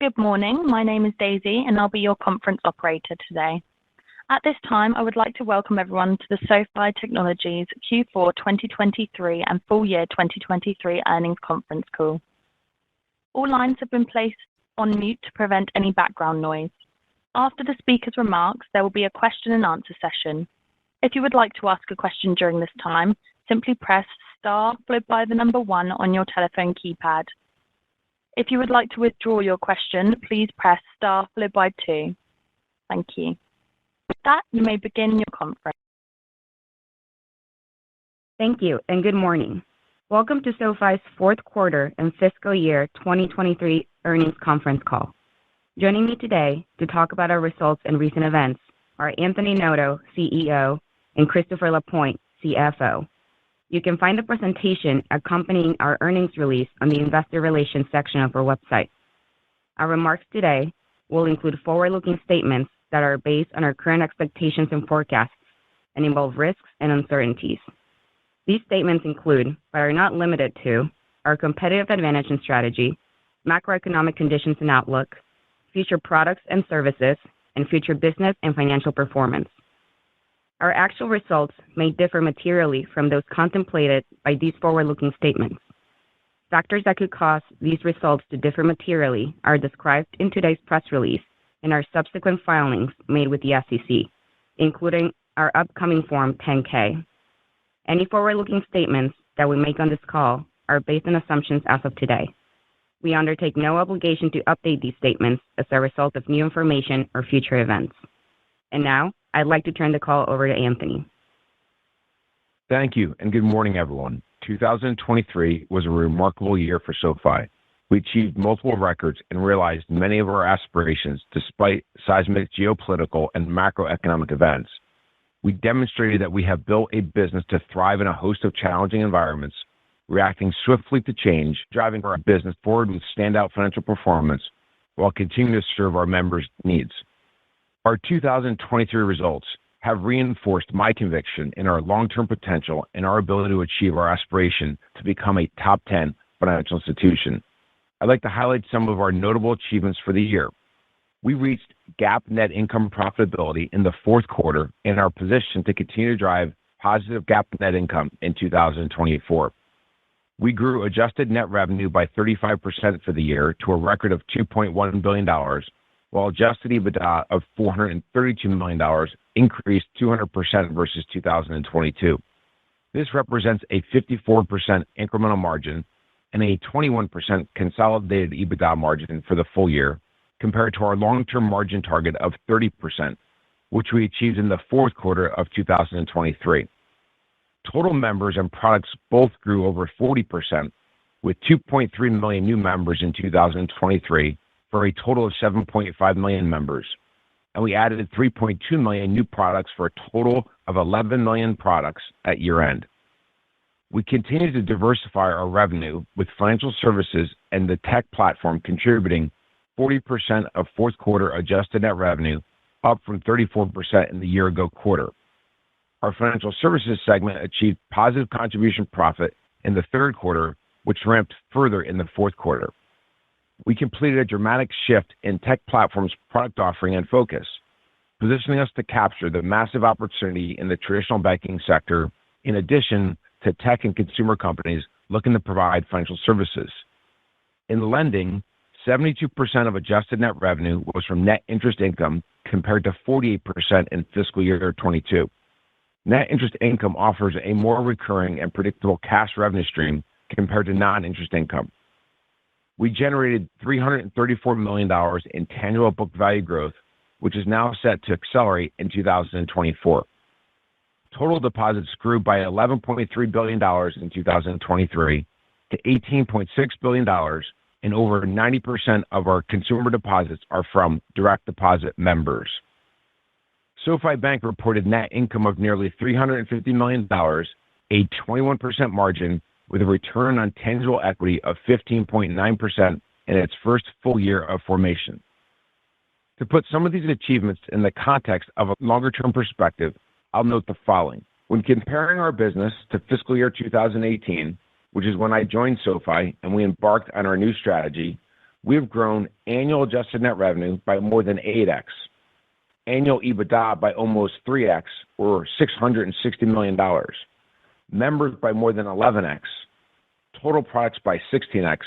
Good morning. My name is Daisy, and I'll be your conference operator today. At this time, I would like to welcome everyone to the SoFi Technologies Q4 2023 and full year 2023 earnings conference call. All lines have been placed on mute to prevent any background noise. After the speaker's remarks, there will be a question and answer session. If you would like to ask a question during this time, simply press star followed by the number 1 on your telephone keypad. If you would like to withdraw your question, please press star followed by 2. Thank you. With that, you may begin your conference. Thank you, and good morning. Welcome to SoFi's fourth quarter and fiscal year 2023 earnings conference call. Joining me today to talk about our results and recent events are Anthony Noto, CEO, and Christopher Lapointe, CFO. You can find the presentation accompanying our earnings release on the investor relations section of our website. Our remarks today will include forward-looking statements that are based on our current expectations and forecasts and involve risks and uncertainties. These statements include, but are not limited to, our competitive advantage and strategy, macroeconomic conditions and outlook, future products and services, and future business and financial performance. Our actual results may differ materially from those contemplated by these forward-looking statements. Factors that could cause these results to differ materially are described in today's press release and our subsequent filings made with the SEC, including our upcoming Form 10-K. Any forward-looking statements that we make on this call are based on assumptions as of today. We undertake no obligation to update these statements as a result of new information or future events. And now, I'd like to turn the call over to Anthony. Thank you, and good morning, everyone. 2023 was a remarkable year for SoFi. We achieved multiple records and realized many of our aspirations despite seismic geopolitical and macroeconomic events. We demonstrated that we have built a business to thrive in a host of challenging environments, reacting swiftly to change, driving our business forward with standout financial performance while continuing to serve our members' needs. Our 2023 results have reinforced my conviction in our long-term potential and our ability to achieve our aspiration to become a top 10 financial institution. I'd like to highlight some of our notable achievements for the year. We reached GAAP net income profitability in the fourth quarter and are positioned to continue to drive positive GAAP net income in 2024. We grew adjusted net revenue by 35% for the year to a record of $2.1 billion, while adjusted EBITDA of $432 million increased 200% versus 2022. This represents a 54% incremental margin and a 21% consolidated EBITDA margin for the full year, compared to our long-term margin target of 30%, which we achieved in the fourth quarter of 2023. Total members and products both grew over 40%, with 2.3 million new members in 2023, for a total of 7.5 million members, and we added 3.2 million new products for a total of 11 million products at year-end. We continue to diversify our revenue, with financial services and the tech platform contributing 40% of fourth quarter adjusted net revenue, up from 34% in the year-ago quarter. Our financial services segment achieved positive contribution profit in the third quarter, which ramped further in the fourth quarter. We completed a dramatic shift in tech platform's product offering and focus, positioning us to capture the massive opportunity in the traditional banking sector, in addition to tech and consumer companies looking to provide financial services. In lending, 72% of adjusted net revenue was from net interest income, compared to 48% in fiscal year 2022. Net interest income offers a more recurring and predictable cash revenue stream compared to non-interest income. We generated $334 million in tangible book value growth, which is now set to accelerate in 2024. Total deposits grew by $11.3 billion in 2023 to $18.6 billion, and over 90% of our consumer deposits are from direct deposit members. SoFi Bank reported net income of nearly $350 million, a 21% margin, with a return on tangible equity of 15.9% in its first full year of formation. To put some of these achievements in the context of a longer-term perspective, I'll note the following. When comparing our business to fiscal year 2018, which is when I joined SoFi and we embarked on our new strategy, we have grown annual adjusted net revenue by more than 8x, annual EBITDA by almost 3x, or $660 million, members by more than 11x, total products by 16x,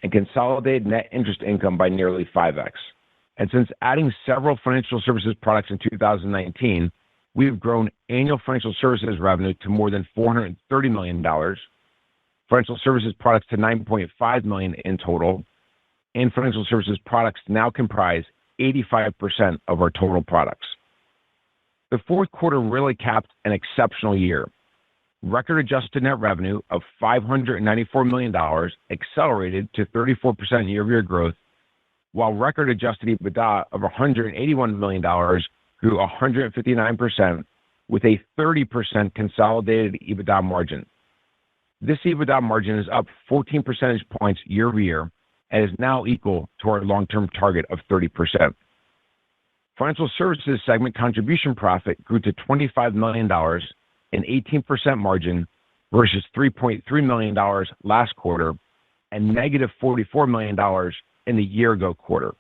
and consolidated net interest income by nearly 5x. And since adding several financial services products in 2019, we have grown annual financial services revenue to more than $430 million, financial services products to $9.5 million in total, and financial services products now comprise 85% of our total products. The fourth quarter really capped an exceptional year. Record adjusted net revenue of $594 million accelerated to 34% year-over-year growth, while record adjusted EBITDA of $181 million grew 159% with a 30% consolidated EBITDA margin. This EBITDA margin is up 14 percentage points year-over-year and is now equal to our long-term target of 30%. Financial services segment contribution profit grew to $25 million, an 18% margin versus $3.3 million last quarter and negative $44 million in the year-ago quarter.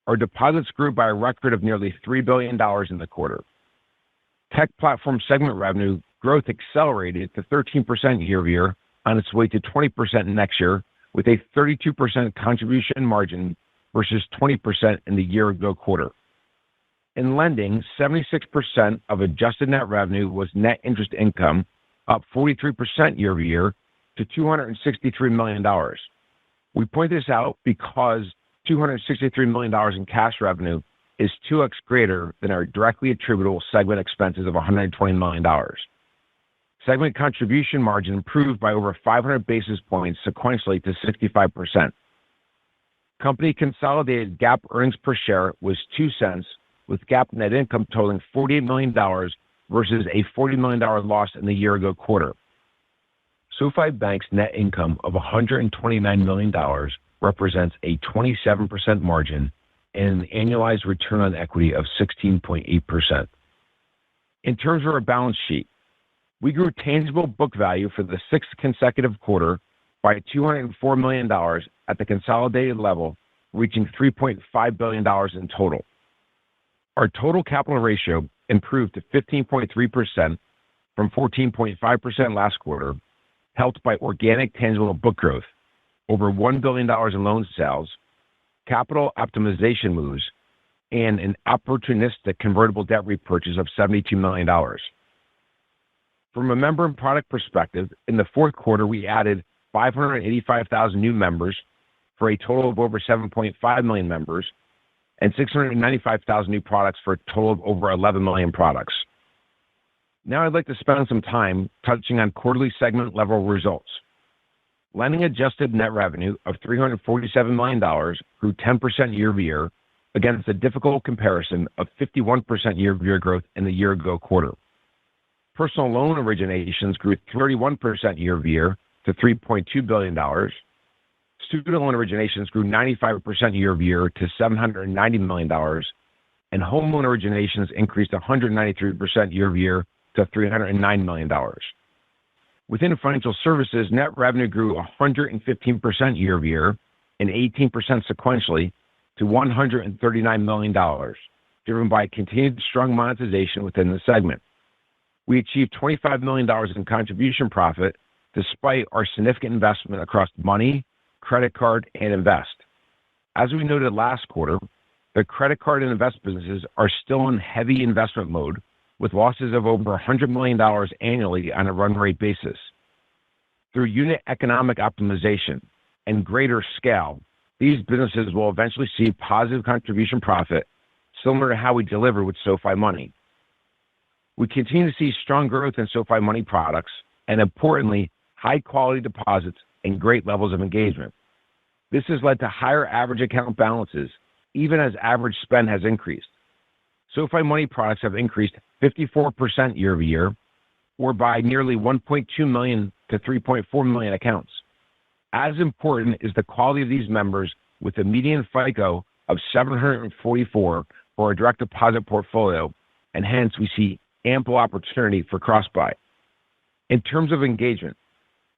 Our deposits grew by a record of nearly $3 billion in the quarter. Tech platform segment revenue growth accelerated to 13% year-over-year on its way to 20% next year, with a 32% contribution margin versus 20% in the year-ago quarter. In lending, 76% of adjusted net revenue was net interest income, up 43% year-over-year to $263 million. We point this out because $263 million in cash revenue is 2x greater than our directly attributable segment expenses of $120 million. Segment contribution margin improved by over 500 basis points sequentially to 65%. Company consolidated GAAP earnings per share was 2 cents, with GAAP net income totaling $48 million versus a $40 million loss in the year-ago quarter. SoFi Bank's net income of $129 million represents a 27% margin and an annualized return on equity of 16.8%. In terms of our balance sheet, we grew tangible book value for the sixth consecutive quarter by $204 million at the consolidated level, reaching $3.5 billion in total. Our total capital ratio improved to 15.3% from 14.5% last quarter, helped by organic tangible book growth, over $1 billion in loan sales, capital optimization moves, and an opportunistic convertible debt repurchase of $72 million. From a member and product perspective, in the fourth quarter, we added 585,000 new members for a total of over 7.5 million members and 695,000 new products for a total of over 11 million products. Now I'd like to spend some time touching on quarterly segment level results. Lending adjusted net revenue of $347 million grew 10% year-over-year against a difficult comparison of 51% year-over-year growth in the year-ago quarter. Personal loan originations grew 31% year-over-year to $3.2 billion. Student loan originations grew 95% year-over-year to $790 million, and home loan originations increased 193% year-over-year to $309 million. Within financial services, net revenue grew 115% year-over-year and 18% sequentially to $139 million, driven by continued strong monetization within the segment. We achieved $25 million in contribution profit despite our significant investment across money, credit card, and invest. As we noted last quarter, the credit card and invest businesses are still in heavy investment mode with losses of over $100 million annually on a run rate basis. Through unit economic optimization and greater scale, these businesses will eventually see positive contribution profit, similar to how we deliver with SoFi Money. We continue to see strong growth in SoFi Money products and, importantly, high-quality deposits and great levels of engagement. This has led to higher average account balances, even as average spend has increased. SoFi Money products have increased 54% year-over-year, or by nearly 1.2 million to 3.4 million accounts. As important is the quality of these members with a median FICO of 744 for a direct deposit portfolio, and hence we see ample opportunity for cross-buy. In terms of engagement,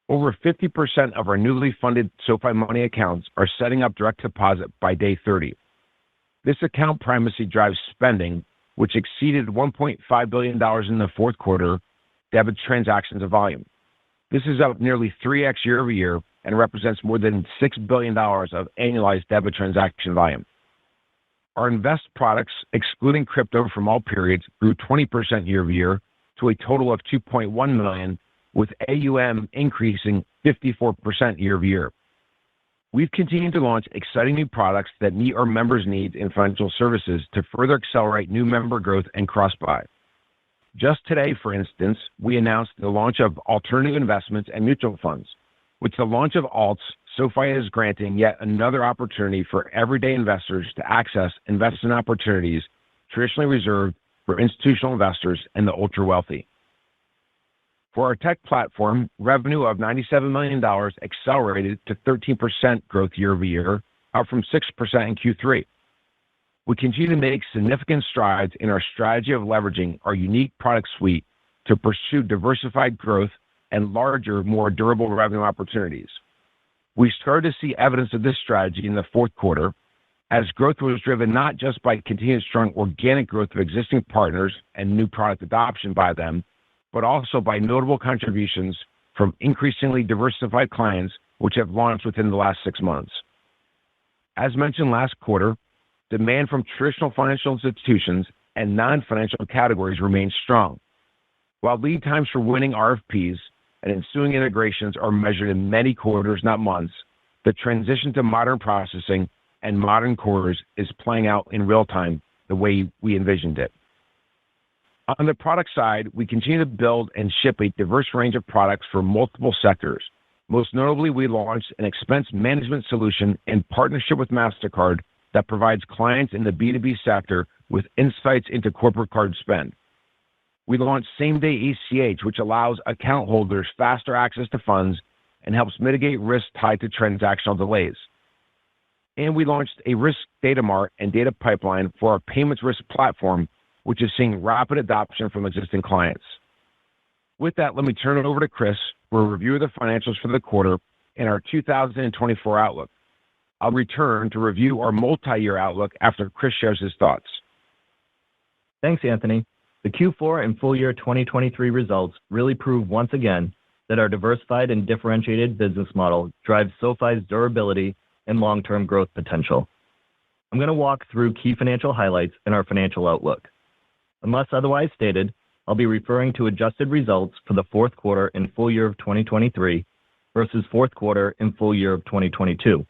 Over 50% of our newly funded SoFi Money accounts are setting up direct deposit by day 30. This account primacy drives spending, which exceeded $1.5 billion in the fourth quarter debit transactions of volume. This is up nearly 3x year over year and represents more than $6 billion of annualized debit transaction volume. Our Invest products, excluding crypto from all periods, grew 20% year over year to a total of 2.1 million, with AUM increasing 54% year over year. We've continued to launch exciting new products that meet our members' needs in financial services to further accelerate new member growth and cross-buy. Just today, for instance, we announced the launch of alternative investments and mutual funds. With the launch of alts, SoFi is granting yet another opportunity for everyday investors to access investment opportunities traditionally reserved for institutional investors and the ultra-wealthy. For our tech platform, revenue of $97 million accelerated to 13% growth year over year, up from 6% in Q3. We continue to make significant strides in our strategy of leveraging our unique product suite to pursue diversified growth and larger, more durable revenue opportunities. We started to see evidence of this strategy in the fourth quarter, as growth was driven not just by continued strong organic growth of existing partners and new product adoption by them, but also by notable contributions from increasingly diversified clients which have launched within the last 6 months. As mentioned last quarter, demand from traditional financial institutions and non-financial categories remains strong. While lead times for winning RFPs and ensuing integrations are measured in many quarters, not months, the transition to modern processing and modern cores is playing out in real time the way we envisioned it. On the product side, we continue to build and ship a diverse range of products for multiple sectors. Most notably, we launched an expense management solution in partnership with MasterCard that provides clients in the B2B sector with insights into corporate card spend. We launched same-day ACH, which allows account holders faster access to funds and helps mitigate risk tied to transactional delays. And we launched a risk data mart and data pipeline for our payments risk platform, which is seeing rapid adoption from existing clients. With that, let me turn it over to Chris for a review of the financials for the quarter and our 2024 outlook. I'll return to review our multi-year outlook after Chris shares his thoughts. Thanks, Anthony. The Q4 and full year 2023 results really prove once again that our diversified and differentiated business model drives SoFi's durability and long-term growth potential. I'm going to walk through key financial highlights in our financial outlook. Unless otherwise stated, I'll be referring to adjusted results for the fourth quarter and full year of 2023 versus fourth quarter and full year of 2022.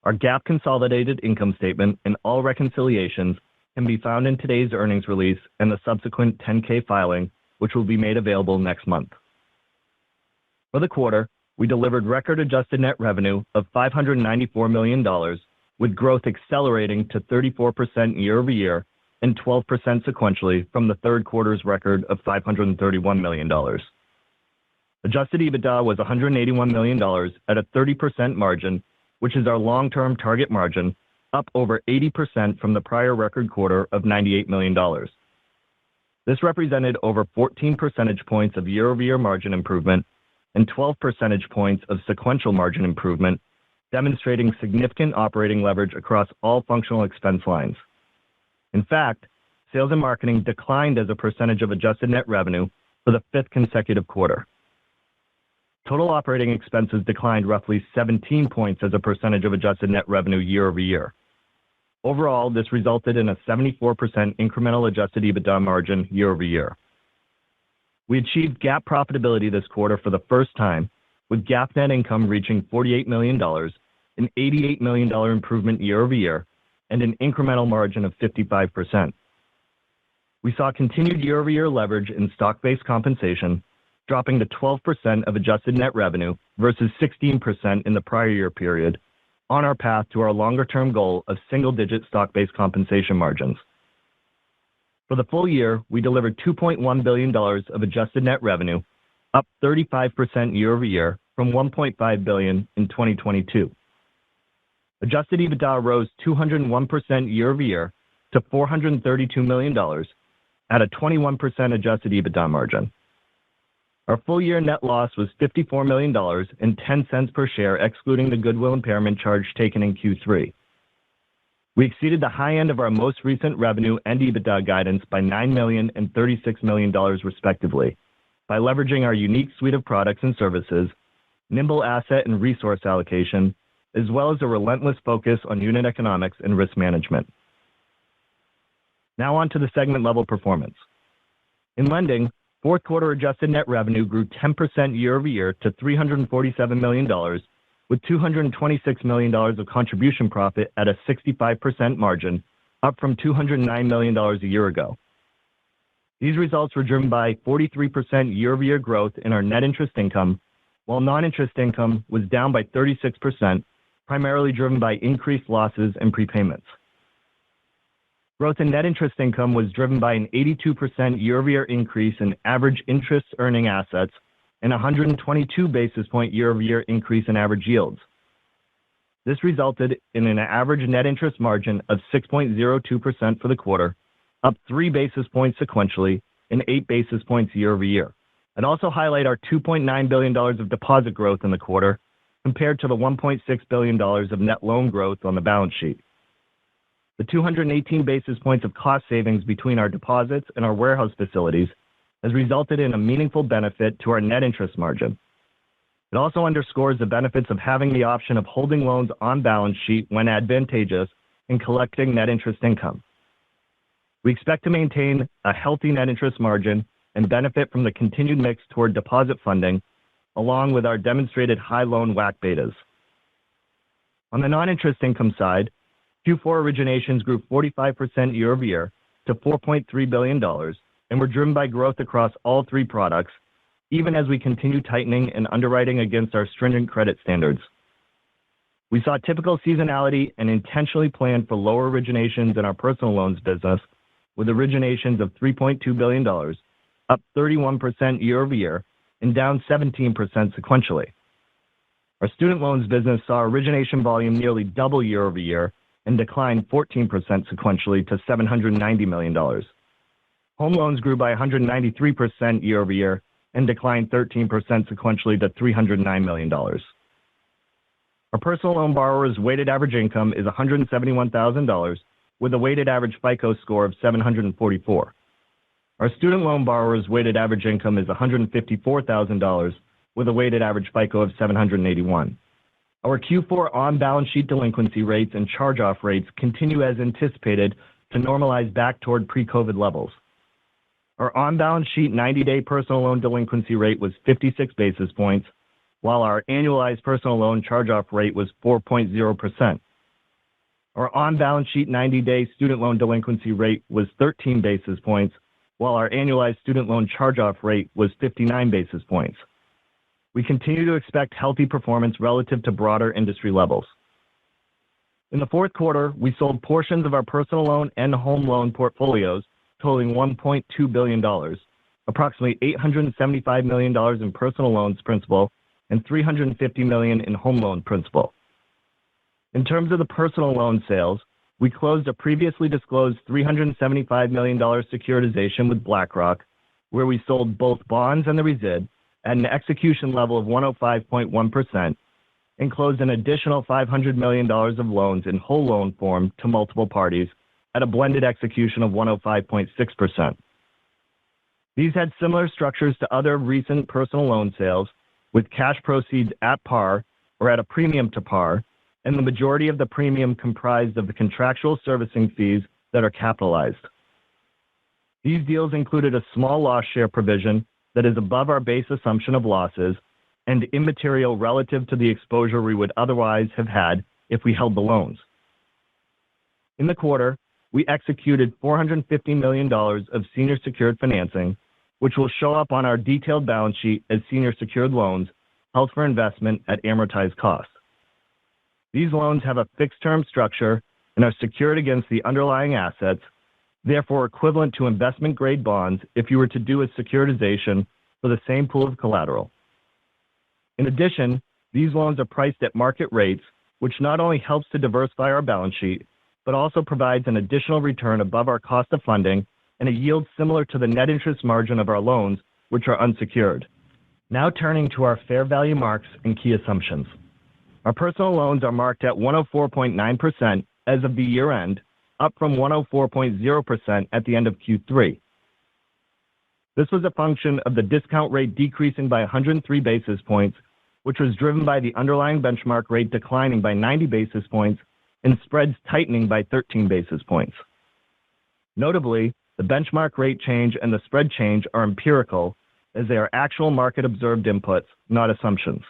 Our GAAP consolidated income statement and all reconciliations can be found in today's earnings release and the subsequent 10-K filing, which will be made available next month. For the quarter, we delivered record adjusted net revenue of $594 million, with growth accelerating to 34% year over year and 12% sequentially from the third quarter's record of $531 million. Adjusted EBITDA was $181 million at a 30% margin, which is our long-term target margin, up over 80% from the prior record quarter of $98 million. This represented over 14 percentage points of year-over-year margin improvement and 12 percentage points of sequential margin improvement, demonstrating significant operating leverage across all functional expense lines. In fact, sales and marketing declined as a percentage of adjusted net revenue for the fifth consecutive quarter. Total operating expenses declined roughly 17 points as a percentage of adjusted net revenue year over year. Overall, this resulted in a 74% incremental adjusted EBITDA margin year over year. We achieved GAAP profitability this quarter for the first time, with GAAP net income reaching $48 million, an $88 million improvement year over year, and an incremental margin of 55%. We saw continued year-over-year leverage in stock-based compensation, dropping to 12% of adjusted net revenue versus 16% in the prior year period, on our path to our longer-term goal of single-digit stock-based compensation margins. For the full year, we delivered $2.1 billion of adjusted net revenue, up 35% year over year from $1.5 billion in 2022. Adjusted EBITDA rose 201% year over year to $432 million at a 21% adjusted EBITDA margin. Our full-year net loss was $54 million and 10 cents per share, excluding the goodwill impairment charge taken in Q3. We exceeded the high end of our most recent revenue and EBITDA guidance by $9 million and $36 million, respectively, by leveraging our unique suite of products and services, nimble asset and resource allocation, as well as a relentless focus on unit economics and risk management. Now on to the segment-level performance. In lending, fourth quarter adjusted net revenue grew 10% year-over-year to $347 million, with $226 million of contribution profit at a 65% margin, up from $209 million a year ago. These results were driven by 43% year-over-year growth in our net interest income, while non-interest income was down by 36%, primarily driven by increased losses and prepayments. Growth in net interest income was driven by an 82% year-over-year increase in average interest earning assets and a 122 basis point year-over-year increase in average yields. This resulted in an average net interest margin of 6.02% for the quarter, up 3 basis points sequentially and 8 basis points year-over-year. I'd also highlight our $2.9 billion of deposit growth in the quarter compared to the $1.6 billion of net loan growth on the balance sheet. The 218 basis points of cost savings between our deposits and our warehouse facilities has resulted in a meaningful benefit to our net interest margin. It also underscores the benefits of having the option of holding loans on balance sheet when advantageous and collecting net interest income. We expect to maintain a healthy net interest margin and benefit from the continued mix toward deposit funding, along with our demonstrated high loan WAC betas. On the non-interest income side, Q4 originations grew 45% year-over-year to $4.3 billion and were driven by growth across all three products, even as we continue tightening and underwriting against our stringent credit standards. We saw typical seasonality and intentionally planned for lower originations in our personal loans business, with originations of $3.2 billion, up 31% year-over-year and down 17% sequentially. Our student loans business saw origination volume nearly double year-over-year and declined 14% sequentially to $790 million. Home loans grew by 193% year-over-year and declined 13% sequentially to $309 million. Our personal loan borrowers' weighted average income is $171,000, with a weighted average FICO score of 744. Our student loan borrowers' weighted average income is $154,000, with a weighted average FICO of 781. Our Q4 on-balance sheet delinquency rates and charge-off rates continue as anticipated to normalize back toward pre-COVID levels. Our on-balance sheet 90-day personal loan delinquency rate was 56 basis points, while our annualized personal loan charge-off rate was 4.0%. Our on-balance sheet 90-day student loan delinquency rate was 13 basis points, while our annualized student loan charge-off rate was 59 basis points. We continue to expect healthy performance relative to broader industry levels. In the fourth quarter, we sold portions of our personal loan and home loan portfolios totaling $1.2 billion, approximately $875 million in personal loans principal and $350 million in home loan principal. In terms of the personal loan sales, we closed a previously disclosed $375 million securitization with BlackRock, where we sold both bonds and the resid at an execution level of 105.1%, and closed an additional $500 million of loans in whole loan form to multiple parties at a blended execution of 105.6%. These had similar structures to other recent personal loan sales, with cash proceeds at par or at a premium to par, and the majority of the premium comprised of the contractual servicing fees that are capitalized. These deals included a small loss share provision that is above our base assumption of losses and immaterial relative to the exposure we would otherwise have had if we held the loans. In the quarter, we executed $450 million of senior secured financing, which will show up on our detailed balance sheet as senior secured loans held for investment at amortized cost. These loans have a fixed-term structure and are secured against the underlying assets, therefore equivalent to investment-grade bonds if you were to do a securitization for the same pool of collateral. In addition, these loans are priced at market rates, which not only helps to diversify our balance sheet, but also provides an additional return above our cost of funding and a yield similar to the net interest margin of our loans, which are unsecured. Now turning to our fair value marks and key assumptions. Our personal loans are marked at 104.9% as of the year end, up from 104.0% at the end of Q3. This was a function of the discount rate decreasing by 103 basis points, which was driven by the underlying benchmark rate declining by 90 basis points and spreads tightening by 13 basis points. Notably, the benchmark rate change and the spread change are empirical, as they are actual market observed inputs, not assumptions.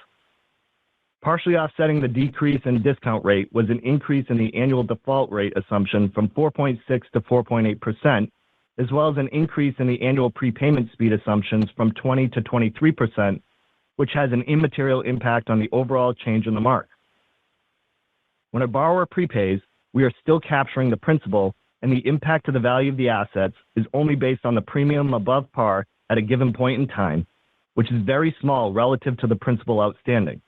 Partially offsetting the decrease in discount rate was an increase in the annual default rate assumption from 4.6 to 4.8%, as well as an increase in the annual prepayment speed assumptions from 20 to 23%, which has an immaterial impact on the overall change in the mark. When a borrower prepays, we are still capturing the principal, and the impact to the value of the assets is only based on the premium above par at a given point in time, which is very small relative to the principal outstanding.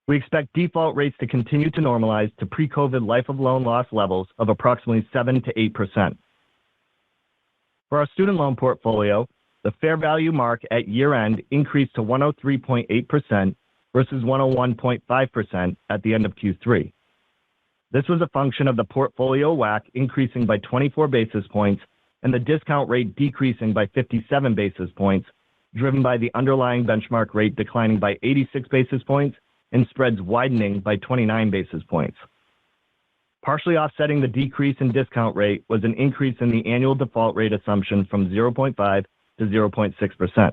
We expect default rates to continue to normalize to pre-COVID life of loan loss levels of approximately 7 to 8%. For our student loan portfolio, the fair value mark at year-end increased to 103.8% versus 101.5% at the end of Q3. This was a function of the portfolio WAC increasing by 24 basis points and the discount rate decreasing by 57 basis points, driven by the underlying benchmark rate declining by 86 basis points and spreads widening by 29 basis points. Partially offsetting the decrease in discount rate was an increase in the annual default rate assumption from 0.5 to 0.6%.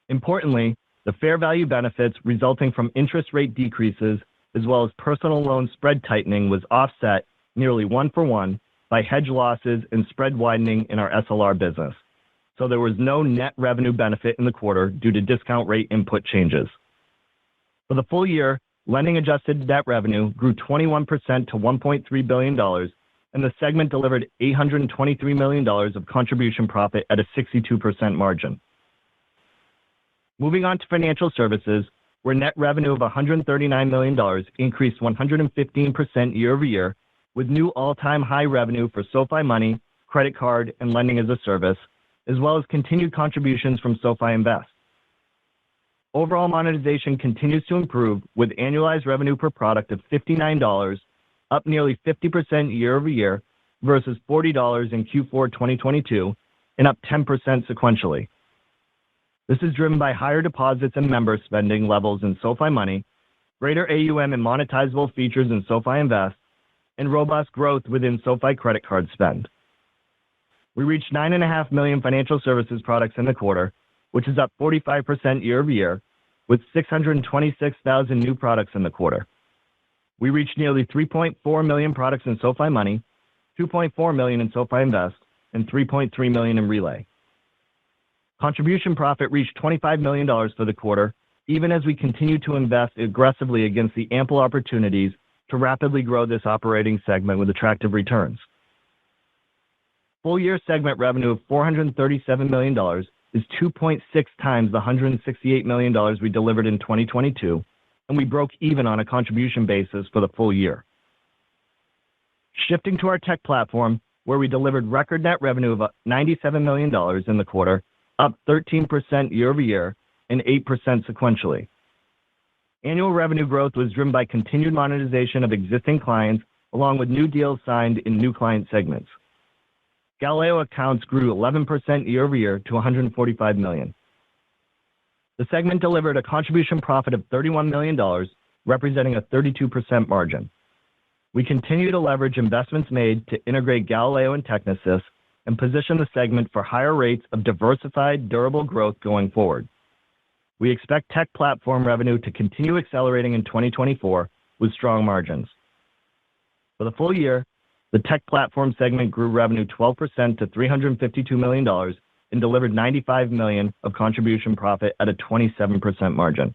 Importantly, the fair value benefits resulting from interest rate decreases as well as personal loan spread tightening was offset nearly 1-for-1 by hedge losses and spread widening in our SLR business. So there was no net revenue benefit in the quarter due to discount rate input changes. For the full year, lending adjusted net revenue grew 21% to $1.3 billion, and the segment delivered $823 million of contribution profit at a 62% margin. Moving on to financial services, where net revenue of $139 million increased 115% year over year, with new all-time high revenue for SoFi Money, credit card, and lending as a service, as well as continued contributions from SoFi Invest. Overall monetization continues to improve, with annualized revenue per product of $59, up nearly 50% year over year versus $40 in Q4 2022, and up 10% sequentially. This is driven by higher deposits and member spending levels in SoFi Money, greater AUM and monetizable features in SoFi Invest, and robust growth within SoFi credit card spend. We reached 9.5 million financial services products in the quarter, which is up 45% year over year, with 626,000 new products in the quarter. We reached nearly 3.4 million products in SoFi Money, 2.4 million in SoFi Invest, and 3.3 million in Relay. Contribution profit reached $25 million for the quarter, even as we continue to invest aggressively against the ample opportunities to rapidly grow this operating segment with attractive returns. Full-year segment revenue of $437 million is 2.6 times the $168 million we delivered in 2022, and we broke even on a contribution basis for the full year. Shifting to our tech platform, where we delivered record net revenue of $97 million in the quarter, up 13% year over year and 8% sequentially. Annual revenue growth was driven by continued monetization of existing clients, along with new deals signed in new client segments. Galileo accounts grew 11% year over year to $145 million. The segment delivered a contribution profit of $31 million, representing a 32% margin. We continue to leverage investments made to integrate Galileo and Technisys and position the segment for higher rates of diversified, durable growth going forward. We expect tech platform revenue to continue accelerating in 2024 with strong margins. For the full year, the tech platform segment grew revenue 12% to $352 million and delivered $95 million of contribution profit at a 27% margin.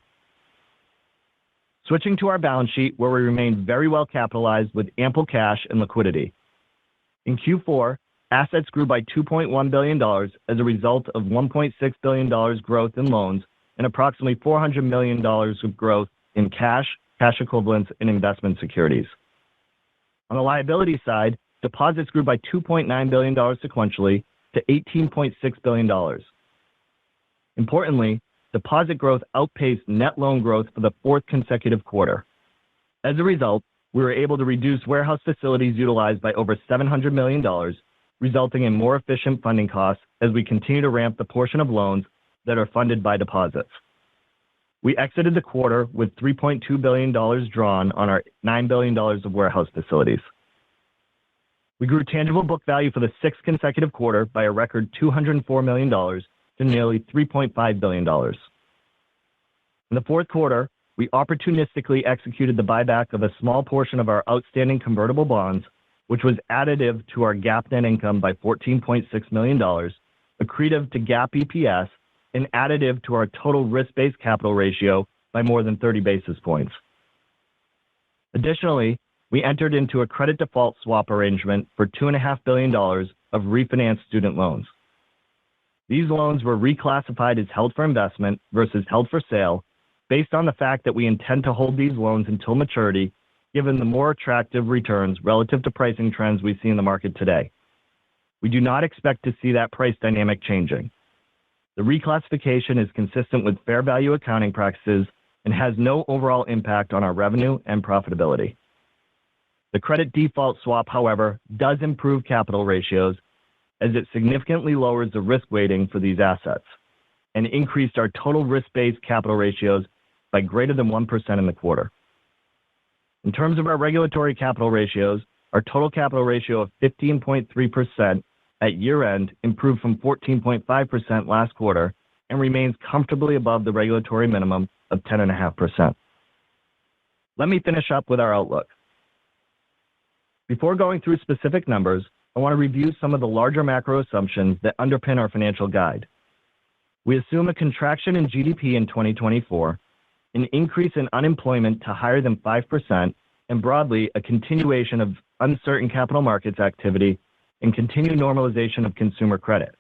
Switching to our balance sheet, where we remain very well capitalized with ample cash and liquidity. In Q4, assets grew by $2.1 billion as a result of $1.6 billion growth in loans and approximately $400 million of growth in cash, cash equivalents, and investment securities. On the liability side, deposits grew by $2.9 billion sequentially to $18.6 billion. Importantly, deposit growth outpaced net loan growth for the fourth consecutive quarter. As a result, we were able to reduce warehouse facilities utilized by over $700 million, resulting in more efficient funding costs as we continue to ramp the portion of loans that are funded by deposits. We exited the quarter with $3.2 billion drawn on our $9 billion of warehouse facilities. We grew tangible book value for the sixth consecutive quarter by a record $204 million to nearly $3.5 billion. In the fourth quarter, we opportunistically executed the buyback of a small portion of our outstanding convertible bonds, which was additive to our GAAP net income by $14.6 million, accretive to GAAP EPS, and additive to our total risk-based capital ratio by more than 30 basis points. Additionally, we entered into a credit default swap arrangement for $2.5 billion of refinanced student loans. These loans were reclassified as held for investment versus held for sale based on the fact that we intend to hold these loans until maturity, given the more attractive returns relative to pricing trends we see in the market today. We do not expect to see that price dynamic changing. The reclassification is consistent with fair value accounting practices and has no overall impact on our revenue and profitability. The credit default swap, however, does improve capital ratios as it significantly lowers the risk weighting for these assets and increased our total risk-based capital ratios by greater than 1% in the quarter. In terms of our regulatory capital ratios, our total capital ratio of 15.3% at year-end improved from 14.5% last quarter and remains comfortably above the regulatory minimum of 10.5%. Let me finish up with our outlook. Before going through specific numbers, I want to review some of the larger macro assumptions that underpin our financial guide. We assume a contraction in GDP in 2024, an increase in unemployment to higher than 5%, and broadly, a continuation of uncertain capital markets activity and continued normalization of consumer credit.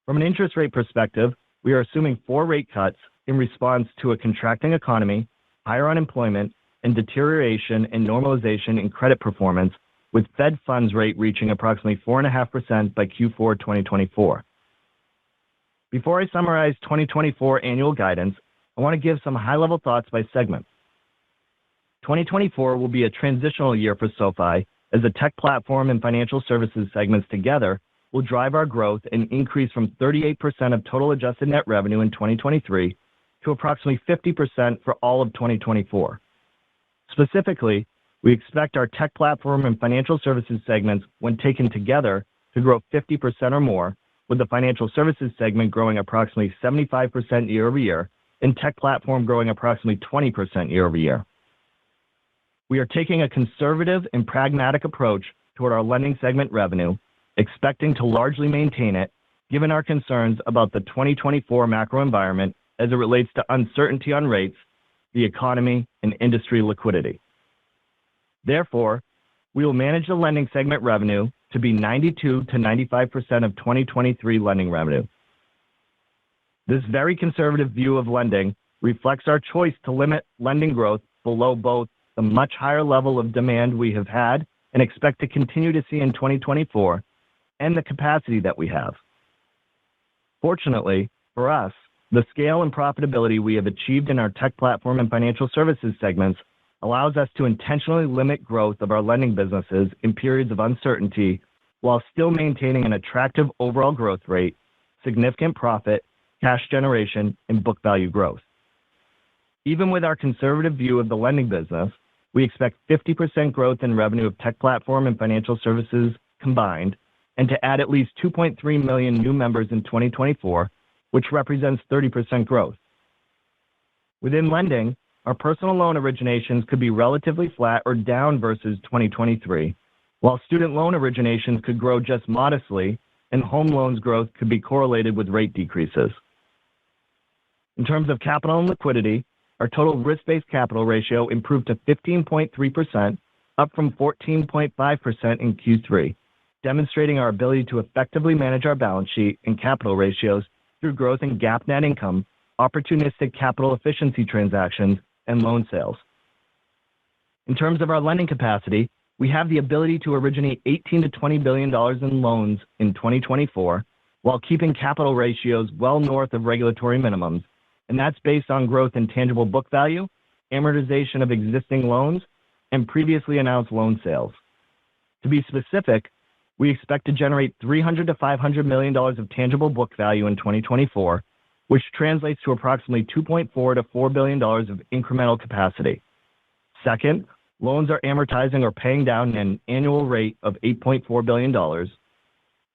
From an interest rate perspective, we are assuming 4 rate cuts in response to a contracting economy, higher unemployment, and deterioration and normalization in credit performance, with Fed funds rate reaching approximately 4.5% by Q4 2024. Before I summarize 2024 annual guidance, I want to give some high-level thoughts by segment. 2024 will be a transitional year for SoFi, as the tech platform and financial services segments together will drive our growth and increase from 38% of total adjusted net revenue in 2023 to approximately 50% for all of 2024. Specifically, we expect our tech platform and financial services segments, when taken together, to grow 50% or more, with the financial services segment growing approximately 75% year-over-year and tech platform growing approximately 20% year-over-year. We are taking a conservative and pragmatic approach toward our lending segment revenue, expecting to largely maintain it, given our concerns about the 2024 macro environment as it relates to uncertainty on rates, the economy, and industry liquidity. Therefore, we will manage the lending segment revenue to be 92 to 95% of 2023 lending revenue. This very conservative view of lending reflects our choice to limit lending growth below both the much higher level of demand we have had and expect to continue to see in 2024 and the capacity that we have. Fortunately, for us, the scale and profitability we have achieved in our tech platform and financial services segments allows us to intentionally limit growth of our lending businesses in periods of uncertainty while still maintaining an attractive overall growth rate, significant profit, cash generation, and book value growth. Even with our conservative view of the lending business, we expect 50% growth in revenue of tech platform and financial services combined, and to add at least 2.3 million new members in 2024, which represents 30% growth. Within lending, our personal loan originations could be relatively flat or down versus 2023, while student loan originations could grow just modestly, and home loans growth could be correlated with rate decreases. In terms of capital and liquidity, our total risk-based capital ratio improved to 15.3%, up from 14.5% in Q3, demonstrating our ability to effectively manage our balance sheet and capital ratios through growth in GAAP net income, opportunistic capital efficiency transactions, and loan sales. In terms of our lending capacity, we have the ability to originate $18 to $20 billion in loans in 2024, while keeping capital ratios well north of regulatory minimums and that's based on growth in tangible book value, amortization of existing loans, and previously announced loan sales. To be specific, we expect to generate $300 to $500 million of tangible book value in 2024, which translates to approximately $2.4 to $4 billion of incremental capacity. Second, loans are amortizing or paying down at an annual rate of $8.4 billion.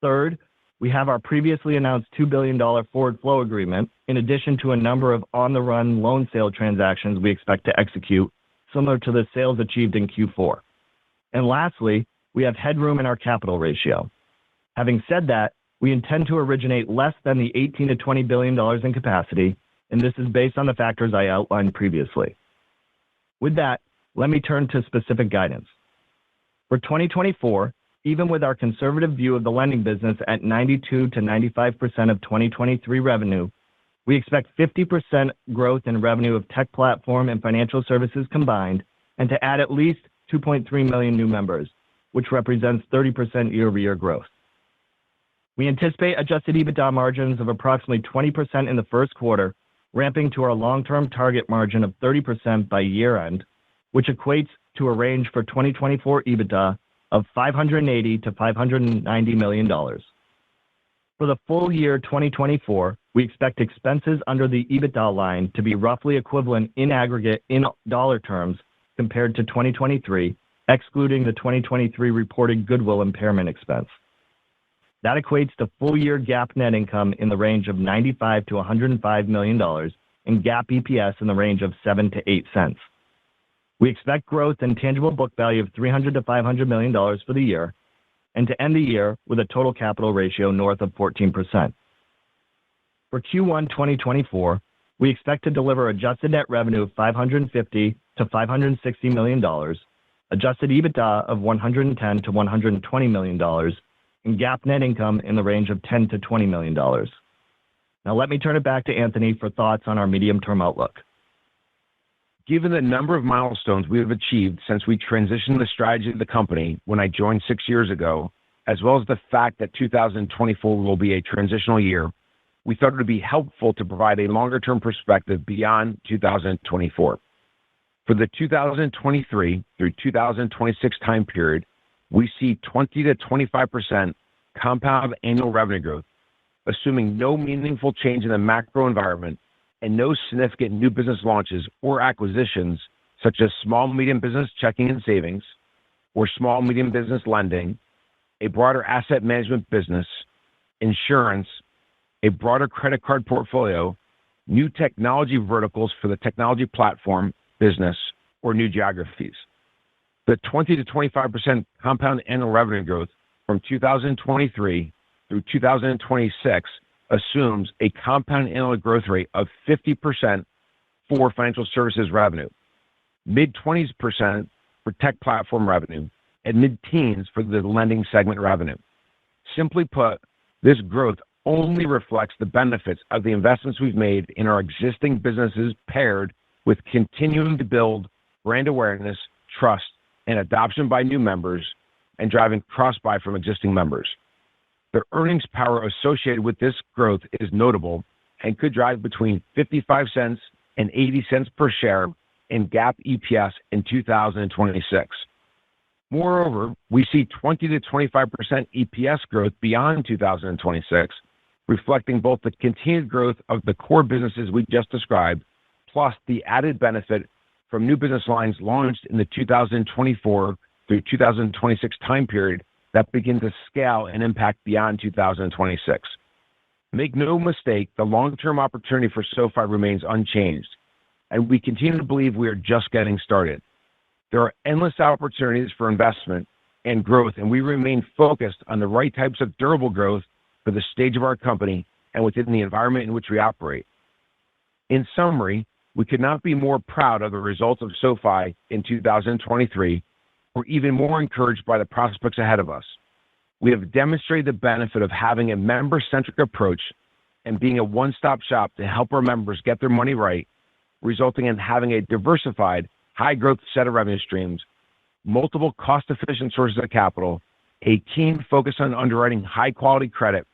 Third, we have our previously announced $2 billion forward flow agreement, in addition to a number of on-the-run loan sale transactions we expect to execute, similar to the sales achieved in Q4. And lastly, we have headroom in our capital ratio. Having said that, we intend to originate less than the $18 to $20 billion in capacity, and this is based on the factors I outlined previously. With that, let me turn to specific guidance. For 2024, even with our conservative view of the lending business at 92 to 95% of 2023 revenue, we expect 50% growth in revenue of tech platform and financial services combined, and to add at least 2.3 million new members, which represents 30% year-over-year growth. We anticipate adjusted EBITDA margins of approximately 20% in the first quarter, ramping to our long-term target margin of 30% by year-end, which equates to a range for 2024 EBITDA of $580 to $590 million. For the full year 2024, we expect expenses under the EBITDA line to be roughly equivalent in aggregate in dollar terms compared to 2023, excluding the 2023 reported goodwill impairment expense. That equates to full-year GAAP net income in the range of $95 to $105 million and GAAP EPS in the range of 7 to 8 cents. We expect growth in tangible book value of $300 to $500 million for the year, and to end the year with a total capital ratio north of 14%. For Q1 2024, we expect to deliver adjusted net revenue of $550 to $560 million, adjusted EBITDA of $110 to $120 million, and GAAP net income in the range of $10 to $20 million. Now let me turn it back to Anthony for thoughts on our medium-term outlook. Given the number of milestones we have achieved since we transitioned the strategy of the company when I joined 6 years ago, as well as the fact that 2024 will be a transitional year, we thought it would be helpful to provide a longer-term perspective beyond 2024. For the 2023 through 2026 time period, we see 20 to 25% compound annual revenue growth, assuming no meaningful change in the macro environment and no significant new business launches or acquisitions, such as small-medium business checking and savings, or small-medium business lending, a broader asset management business, insurance, a broader credit card portfolio, new technology verticals for the technology platform business, or new geographies. The 20 to 25% compound annual revenue growth from 2023 through 2026 assumes a compound annual growth rate of 50% for financial services revenue, mid-20s% for tech platform revenue, and mid-teens for the lending segment revenue. Simply put, this growth only reflects the benefits of the investments we've made in our existing businesses, paired with continuing to build brand awareness, trust, and adoption by new members, and driving cross-buy from existing members. The earnings power associated with this growth is notable and could drive between 55 cents and 80 cents per share in GAAP EPS in 2026. Moreover, we see 20 to 25% EPS growth beyond 2026, reflecting both the continued growth of the core businesses we just described, plus the added benefit from new business lines launched in the 2024 through 2026 time period that begin to scale and impact beyond 2026. Make no mistake, the long-term opportunity for SoFi remains unchanged, and we continue to believe we are just getting started. There are endless opportunities for investment and growth, and we remain focused on the right types of durable growth for the stage of our company and within the environment in which we operate. In summary, we could not be more proud of the results of SoFi in 2023, or even more encouraged by the prospects ahead of us. We have demonstrated the benefit of having a member-centric approach and being a one-stop shop to help our members get their money right, resulting in having a diversified, high-growth set of revenue streams, multiple cost-efficient sources of capital, a keen focus on underwriting high-quality credit,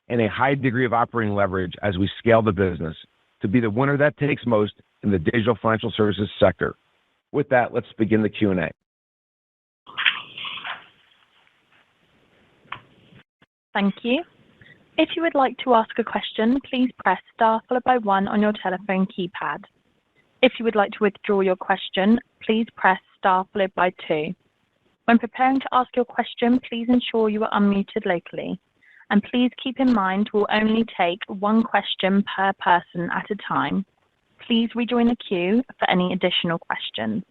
and a high degree of operating leverage as we scale the business to be the winner that takes most in the digital financial services sector. With that, let's begin the Q&A. Thank you. If you would like to ask a question, please press star followed by 1 on your telephone keypad. If you would like to withdraw your question, please press star followed by 2. When preparing to ask your question, please ensure you are unmuted locally. And please keep in mind we'll only take 1 question per person at a time. Please rejoin the queue for any additional questions.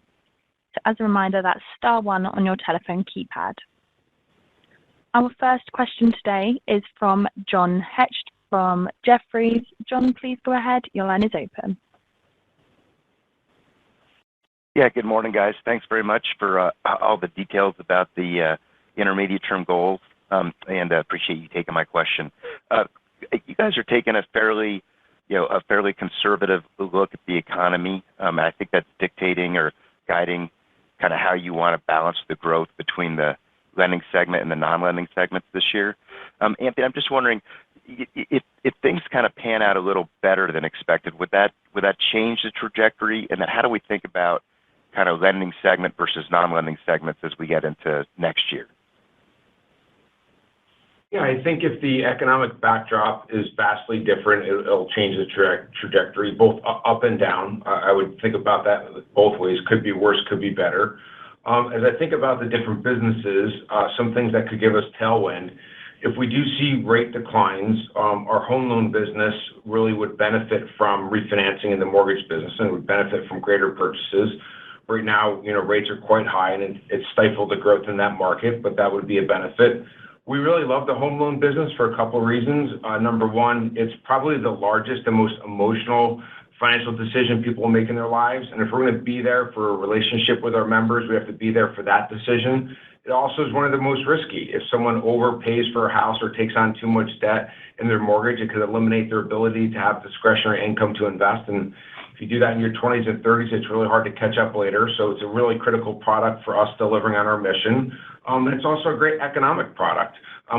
So as a reminder, that's star 1 on your telephone keypad. Our first question today is from John Hecht from Jefferies. John, please go ahead. Your line is open. Yeah, good morning, guys. Thanks very much for all the details about the intermediate term goals, and appreciate you taking my question. You guys are taking a fairly conservative look at the economy. I think that's dictating or guiding kind of how you want to balance the growth between the lending segment and the non-lending segments this year. Anthony, I'm just wondering if things kind of pan out a little better than expected, would that change the trajectory? And then how do we think about kind of lending segment versus non-lending segments as we get into next year? Yeah, I think if the economic backdrop is vastly different, it'll change the trajectory, both up and down. I would think about that both ways. Could be worse, could be better. As I think about the different businesses, some things that could give us tailwind, if we do see rate declines, our home loan business really would benefit from refinancing in the mortgage business and would benefit from greater purchases. Right now, rates are quite high, and it stifled the growth in that market, but that would be a benefit. We really love the home loan business for a couple of reasons. Number one, it's probably the largest and most emotional financial decision people will make in their lives. And if we're going to be there for a relationship with our members, we have to be there for that decision. It also is one of the most risky. If someone overpays for a house or takes on too much debt in their mortgage, it could eliminate their ability to have discretionary income to invest. And if you do that in your 20s and 30s, it's really hard to catch up later. So it's a really critical product for us delivering on our mission. And it's also a great economic product.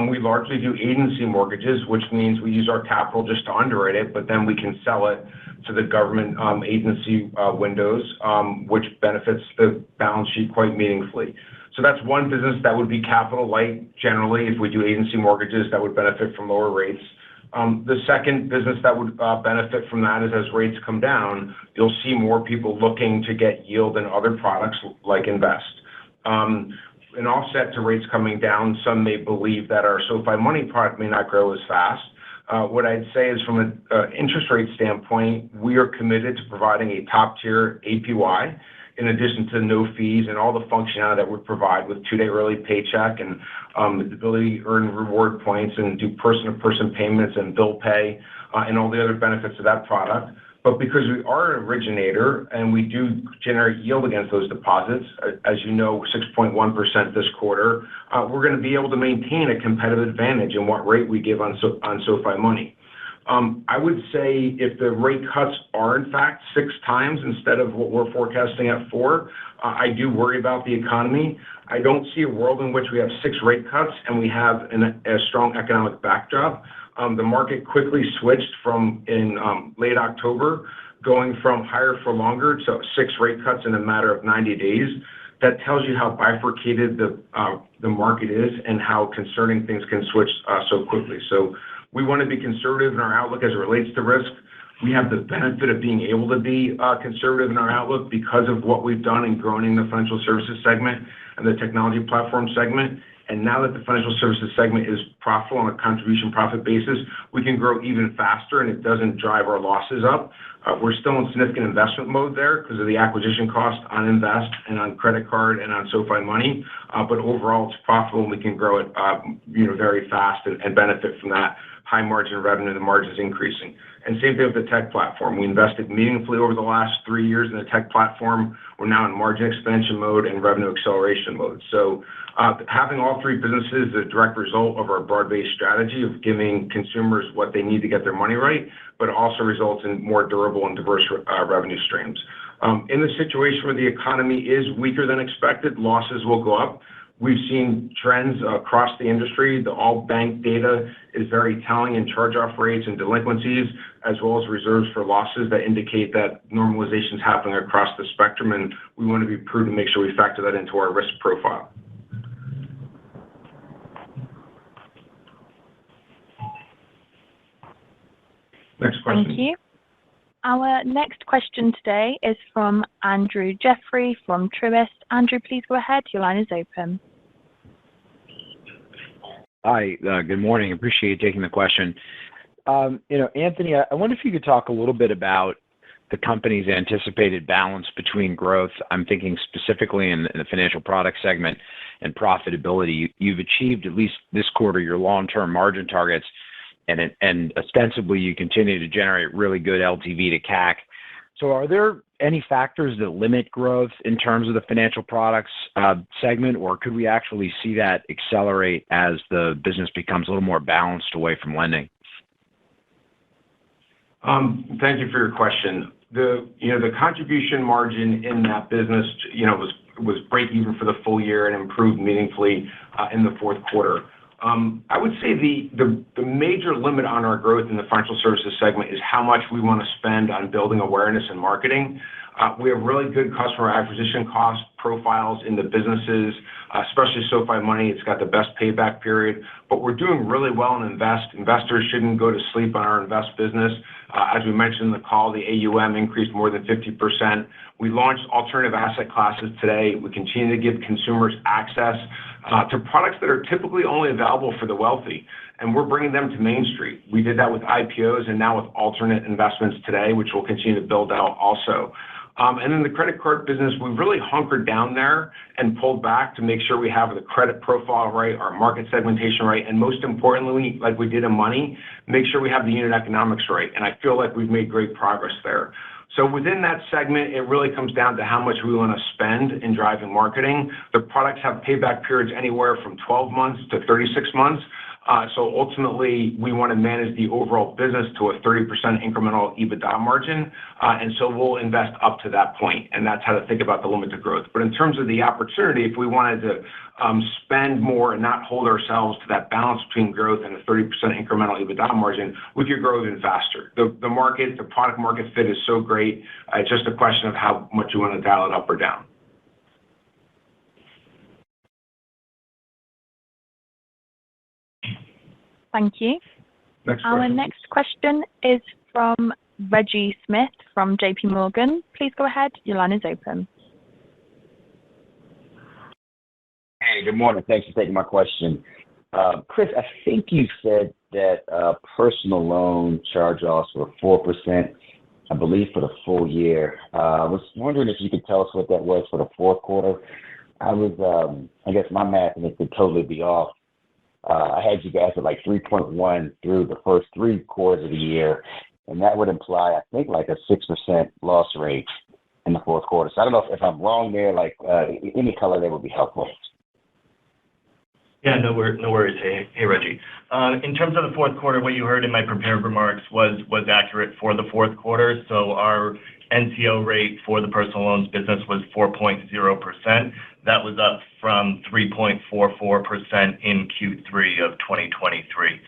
We largely do agency mortgages, which means we use our capital just to underwrite it, but then we can sell it to the government agency windows, which benefits the balance sheet quite meaningfully. So that's one business that would be capital light generally. If we do agency mortgages, that would benefit from lower rates. The second business that would benefit from that is as rates come down, you'll see more people looking to get yield in other products like Invest. An offset to rates coming down, some may believe that our SoFi Money product may not grow as fast. What I'd say is from an interest rate standpoint, we are committed to providing a top-tier APY in addition to no fees and all the functionality that we provide with 2-day early paycheck and the ability to earn reward points and do person-to-person payments and bill pay and all the other benefits of that product. But because we are an originator and we do generate yield against those deposits, as you know, 6.1% this quarter, we're going to be able to maintain a competitive advantage in what rate we give on SoFi Money. I would say if the rate cuts are in fact 6 times instead of what we're forecasting at 4, I do worry about the economy. I don't see a world in which we have 6 rate cuts and we have a strong economic backdrop. The market quickly switched from in late October, going from higher for longer to 6 rate cuts in a matter of 90 days. That tells you how bifurcated the market is and how concerning things can switch so quickly. So we want to be conservative in our outlook as it relates to risk. We have the benefit of being able to be conservative in our outlook because of what we've done in growing the financial services segment and the technology platform segment. And now that the financial services segment is profitable on a contribution profit basis, we can grow even faster and it doesn't drive our losses up. We're still in significant investment mode there because of the acquisition cost on Invest and on credit card and on SoFi Money. But overall, it's profitable and we can grow it very fast and benefit from that high margin revenue, the margins increasing. And same thing with the tech platform. We invested meaningfully over the last 3 years in the tech platform. We're now in margin expansion mode and revenue acceleration mode. So having all 3 businesses is a direct result of our broad-based strategy of giving consumers what they need to get their money right, but also results in more durable and diverse revenue streams. In the situation where the economy is weaker than expected, losses will go up. We've seen trends across the industry. The all bank data is very telling in charge-off rates and delinquencies, as well as reserves for losses that indicate that normalization is happening across the spectrum, and we want to be prudent and make sure we factor that into our risk profile. Next question. Thank you. Our next question today is from Andrew Jeffrey from Truist. Andrew, please go ahead. Your line is open. Hi, good morning. Appreciate you taking the question. Anthony, I wonder if you could talk a little bit about the company's anticipated balance between growth. I'm thinking specifically in the financial product segment and profitability. You've achieved, at least this quarter, your long-term margin targets, and ostensibly you continue to generate really good LTV to CAC. So are there any factors that limit growth in terms of the financial products segment, or could we actually see that accelerate as the business becomes a little more balanced away from lending? Thank you for your question. The contribution margin in that business, was break even for the full year and improved meaningfully in the fourth quarter. I would say the major limit on our growth in the financial services segment is how much we want to spend on building awareness and marketing. We have really good customer acquisition cost profiles in the businesses, especially SoFi Money. It's got the best payback period, but we're doing really well in Invest. Investors shouldn't go to sleep on our Invest business. As we mentioned in the call, the AUM increased more than 50%. We launched alternative asset classes today. We continue to give consumers access to products that are typically only available for the wealthy, and we're bringing them to Main Street. We did that with IPOs and now with alternate investments today, which we'll continue to build out also. And then the credit card business, we've really hunkered down there and pulled back to make sure we have the credit profile right, our market segmentation right, and most importantly, like we did in money, make sure we have the unit economics right. And I feel like we've made great progress there. So within that segment, it really comes down to how much we want to spend in driving marketing. The products have payback periods anywhere from 12 months to 36 months. So ultimately, we want to manage the overall business to a 30% incremental EBITDA margin, and so we'll invest up to that point, and that's how to think about the limit to growth. But in terms of the opportunity, if we wanted to spend more and not hold ourselves to that balance between growth and a 30% incremental EBITDA margin, we could grow even faster. The market, the product market fit is so great. It's just a question of how much you want to dial it up or down. Thank you. Our next question is from Reggie Smith from JP Morgan. Please go ahead. Your line is open. Hey, good morning. Thanks for taking my question. Chris, I think you said that personal loan charge-offs were 4%, I believe, for the full year. I was wondering if you could tell us what that was for the fourth quarter. I guess my math could totally be off. I had you guys at like 3.1 through the first 3 quarters of the year, and that would imply, I think, like a 6% loss rate in the fourth quarter. So I don't know if I'm wrong there. Any color there would be helpful. Yeah, no worries. Hey, Reggie. In terms of the fourth quarter, what you heard in my prepared remarks was accurate for the fourth quarter. So our NCO rate for the personal loans business was 4.0%. That was up from 3.44% in Q3 of 2023.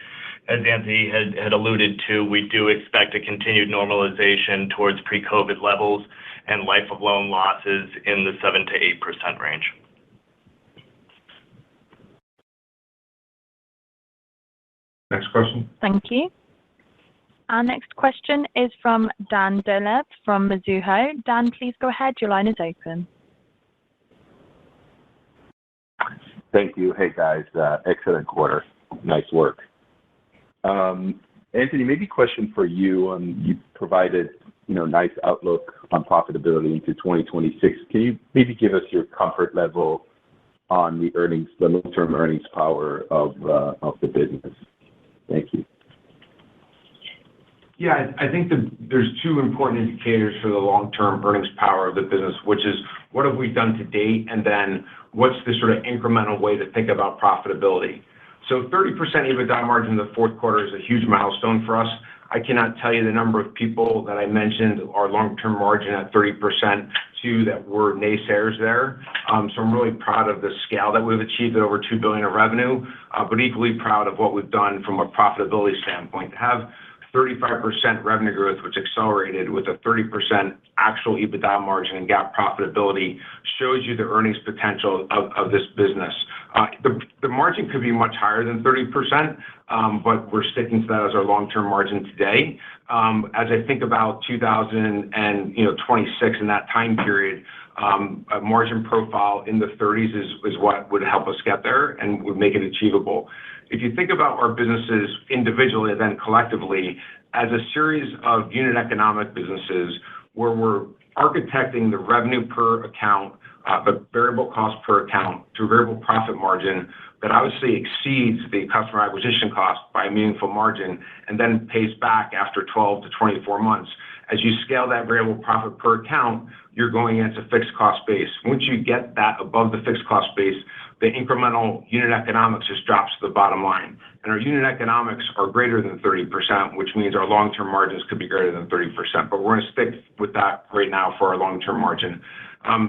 As Anthony had alluded to, we do expect a continued normalization towards pre-COVID levels and life of loan losses in the 7 to 8% range. Next question. Thank you. Our next question is from Dan Dolev from Mizuho. Dan, please go ahead. Your line is open. Thank you. Hey, guys. Excellent quarter. Nice work. Anthony, maybe question for you. You provided, nice outlook on profitability into 2026. Can you maybe give us your comfort level on the long-term earnings power of the business? Thank you. Yeah, I think there's 2 important indicators for the long-term earnings power of the business, which is what have we done to date, and then what's the sort of incremental way to think about profitability. So 30% EBITDA margin in the fourth quarter is a huge milestone for us. I cannot tell you the number of people that I mentioned our long-term margin at 30% to that were naysayers there. So I'm really proud of the scale that we've achieved at over $2 billion of revenue, but equally proud of what we've done from a profitability standpoint. To have 35% revenue growth, which accelerated with a 30% actual EBITDA margin and GAAP profitability, shows you the earnings potential of this business. The margin could be much higher than 30%, but we're sticking to that as our long-term margin today. As I think about 2026 and that time period, a margin profile in the 30s is what would help us get there and would make it achievable. If you think about our businesses individually and then collectively as a series of unit economic businesses where we're architecting the revenue per account, the variable cost per account to a variable profit margin that obviously exceeds the customer acquisition cost by a meaningful margin and then pays back after 12 to 24 months. As you scale that variable profit per account, you're going into fixed cost base. Once you get that above the fixed cost base, the incremental unit economics just drops to the bottom line. And our unit economics are greater than 30%, which means our long-term margins could be greater than 30%. But we're going to stick with that right now for our long-term margin.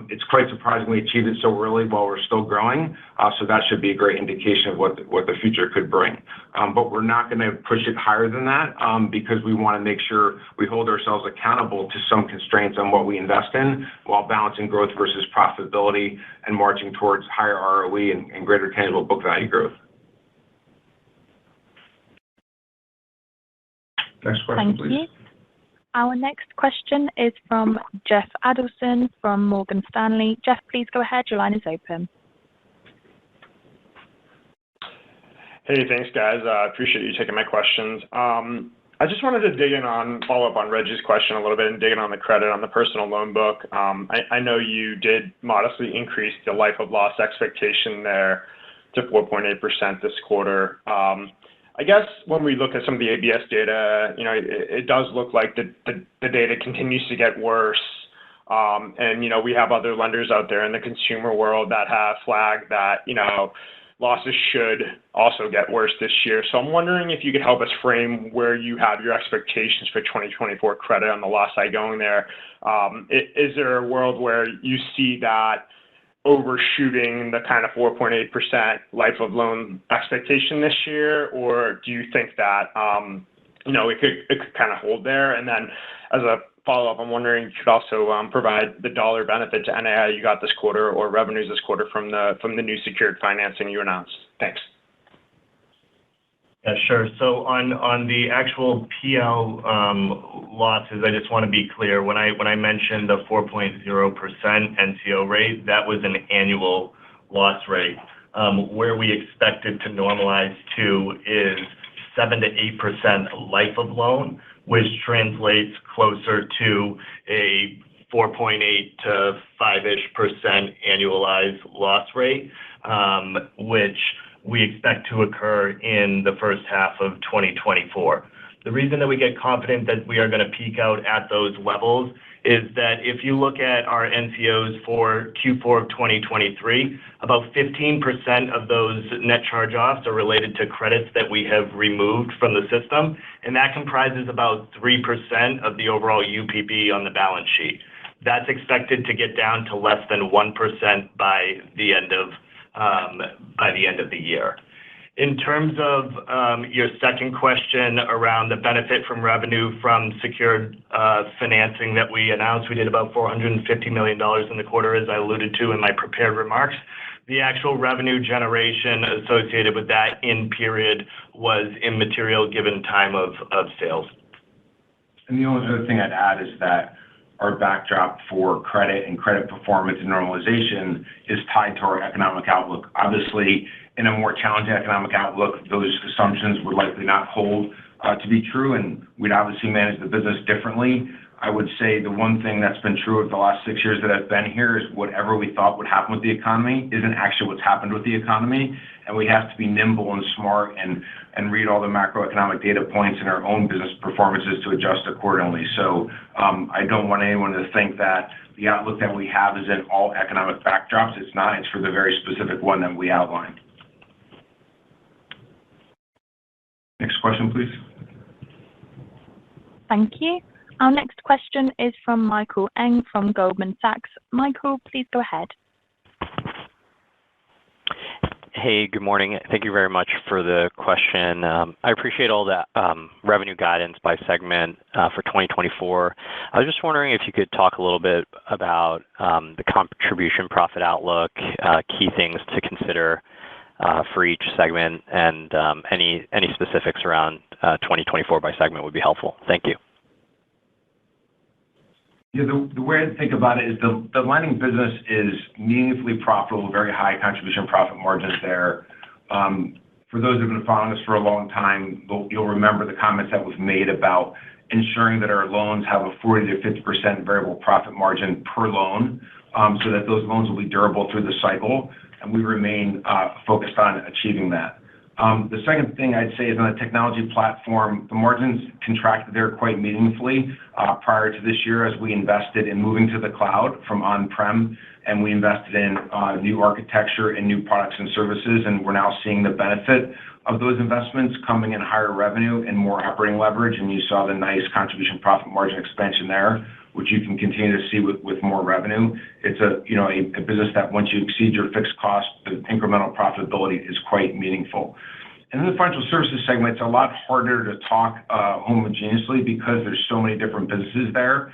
It's quite surprising we achieved it so early while we're still growing, so that should be a great indication of what the future could bring. But we're not going to push it higher than that because we want to make sure we hold ourselves accountable to some constraints on what we invest in while balancing growth versus profitability and marching towards higher ROE and greater tangible book value growth. Next question, please. Thank you. Our next question is from Jeff Adelson from Morgan Stanley. Jeff, please go ahead. Your line is open. Hey, thanks, guys. I appreciate you taking my questions. I just wanted to follow up on Reggie's question a little bit and dig in on the credit on the personal loan book. I know you did modestly increase the life of loss expectation there to 4.8% this quarter. I guess when we look at some of the ABS data, it does look like the data continues to get worse. And, we have other lenders out there in the consumer world that have flagged that, losses should also get worse this year. So I'm wondering if you could help us frame where you have your expectations for 2024 credit on the loss side going there. Is there a world where you see that overshooting the kind of 4.8% life of loan expectation this year, or do you think that it could kind of hold there? And then as a follow-up, I'm wondering if you could also provide the dollar benefit to NII you got this quarter or revenues this quarter from the new secured financing you announced. Thanks. Yeah, sure. So on the actual PL losses, I just want to be clear. When I mentioned the 4.0% NCO rate, that was an annual loss rate. Where we expect it to normalize to is 7 to 8% life of loan, which translates closer to a 4.8 to 5-ish% annualized loss rate, which we expect to occur in the first half of 2024. The reason that we get confident that we are going to peak out at those levels is that if you look at our NCOs for Q4 of 2023, about 15% of those net charge-offs are related to credits that we have removed from the system, and that comprises about 3% of the overall UPB on the balance sheet. That's expected to get down to less than 1% by the end of the year. In terms of your second question around the benefit from revenue from secured financing that we announced, we did about $450 million in the quarter, as I alluded to in my prepared remarks. The actual revenue generation associated with that in period was immaterial given time of sales. And the only other thing I'd add is that our backdrop for credit and credit performance and normalization is tied to our economic outlook. Obviously, in a more challenging economic outlook, those assumptions would likely not hold to be true, and we'd obviously manage the business differently. I would say the one thing that's been true over the last 6 years that I've been here is whatever we thought would happen with the economy isn't actually what's happened with the economy, and we have to be nimble and smart and read all the macroeconomic data points in our own business performances to adjust accordingly. So I don't want anyone to think that the outlook that we have is in all economic backdrops. It's not. It's for the very specific one that we outlined. Next question, please. Thank you. Our next question is from Michael Ng from Goldman Sachs. Michael, please go ahead. Hey, good morning. Thank you very much for the question. I appreciate all that revenue guidance by segment for 2024. I was just wondering if you could talk a little bit about the contribution profit outlook, key things to consider for each segment, and any specifics around 2024 by segment would be helpful. Thank you. Yeah, the way to think about it is the lending business is meaningfully profitable, very high contribution profit margins there. For those who have been following us for a long time, you'll remember the comments that was made about ensuring that our loans have a 40 to 50% variable profit margin per loan, so that those loans will be durable through the cycle, and we remain focused on achieving that. The second thing I'd say is on the technology platform, the margins contracted there quite meaningfully prior to this year as we invested in moving to the cloud from on-prem, and we invested in new architecture and new products and services, and we're now seeing the benefit of those investments coming in higher revenue and more operating leverage, and you saw the nice contribution profit margin expansion there, which you can continue to see with more revenue. It's a business that once you exceed your fixed cost, the incremental profitability is quite meaningful. And in the financial services segment, it's a lot harder to talk homogeneously because there's so many different businesses there.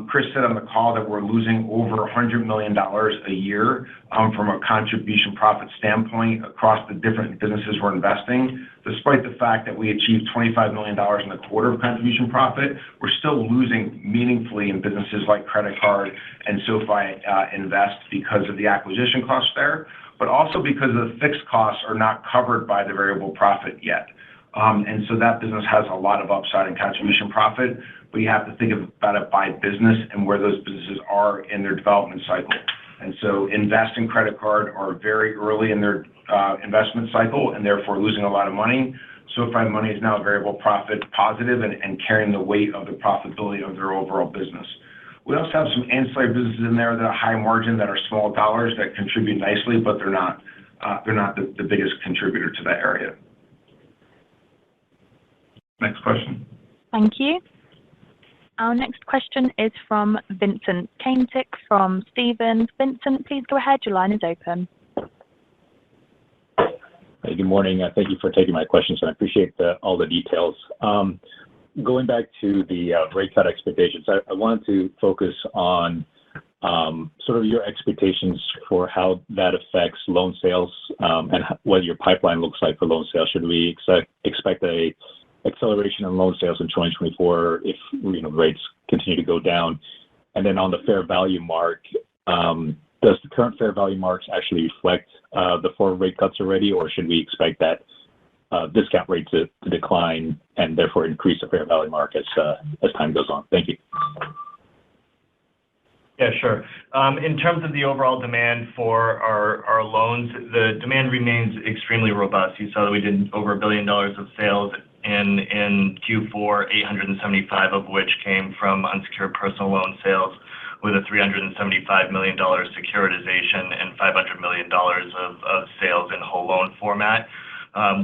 Chris said on the call that we're losing over $100 million a year from a contribution profit standpoint across the different businesses we're investing. Despite the fact that we achieved $25 million in the quarter of contribution profit, we're still losing meaningfully in businesses like credit card and SoFi Invest because of the acquisition costs there, but also because the fixed costs are not covered by the variable profit yet. And so that business has a lot of upside in contribution profit, but you have to think about it by business and where those businesses are in their development cycle. And so Invest and credit card are very early in their investment cycle and therefore losing a lot of money. SoFi Money is now variable profit positive and carrying the weight of the profitability of their overall business. We also have some ancillary businesses in there that are high margin, that are small dollars, that contribute nicely, but they're not the biggest contributor to that area. Next question. Thank you. Our next question is from Vincent Caintic from Stephens. Vincent, please go ahead. Your line is open. Hey, good morning. Thank you for taking my questions, and I appreciate all the details. Going back to the rate cut expectations, I wanted to focus on sort of your expectations for how that affects loan sales and what your pipeline looks like for loan sales. Should we expect a acceleration in loan sales in 2024 if rates continue to go down? And then on the fair value mark, does the current fair value marks actually reflect the 4 rate cuts already, or should we expect that discount rate to decline and therefore increase the fair value mark as time goes on? Thank you. Yeah, sure. In terms of the overall demand for our loans, the demand remains extremely robust. You saw that we did over $1 billion of sales in Q4, 875 of which came from unsecured personal loan sales, with a $375 million securitization and $500 million of sales in whole loan format.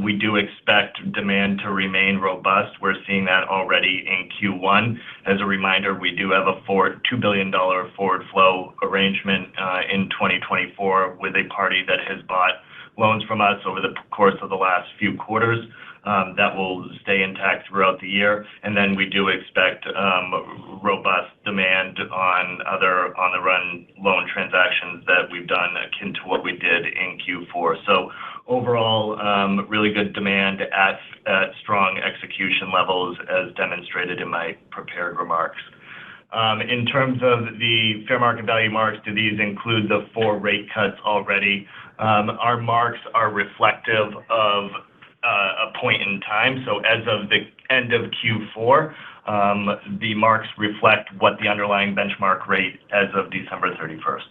We do expect demand to remain robust. We're seeing that already in Q1. As a reminder, we do have a $2 billion forward flow arrangement in 2024 with a party that has bought loans from us over the course of the last few quarters. That will stay intact throughout the year. And then we do expect robust demand on other on-the-run loan transactions that we've done akin to what we did in Q4. So overall, really good demand at strong execution levels, as demonstrated in my prepared remarks. In terms of the fair market value marks, do these include the 4 rate cuts already? Our marks are reflective of a point in time. So as of the end of Q4, the marks reflect what the underlying benchmark rate as of December 31st.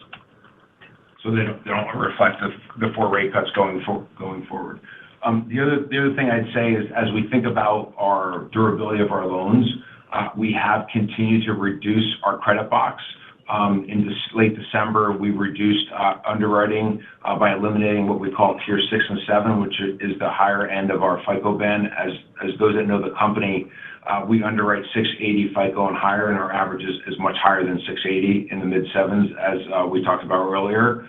So they don't reflect the 4 rate cuts going forward. The other thing I'd say is, as we think about our durability of our loans, we have continued to reduce our credit box. In late December, we reduced underwriting by eliminating what we call Tier 6 and 7, which is the higher end of our FICO band. As those that know the company we underwrite 680 FICO and higher, and our average is much higher than 680 in the mid-sevens, as we talked about earlier.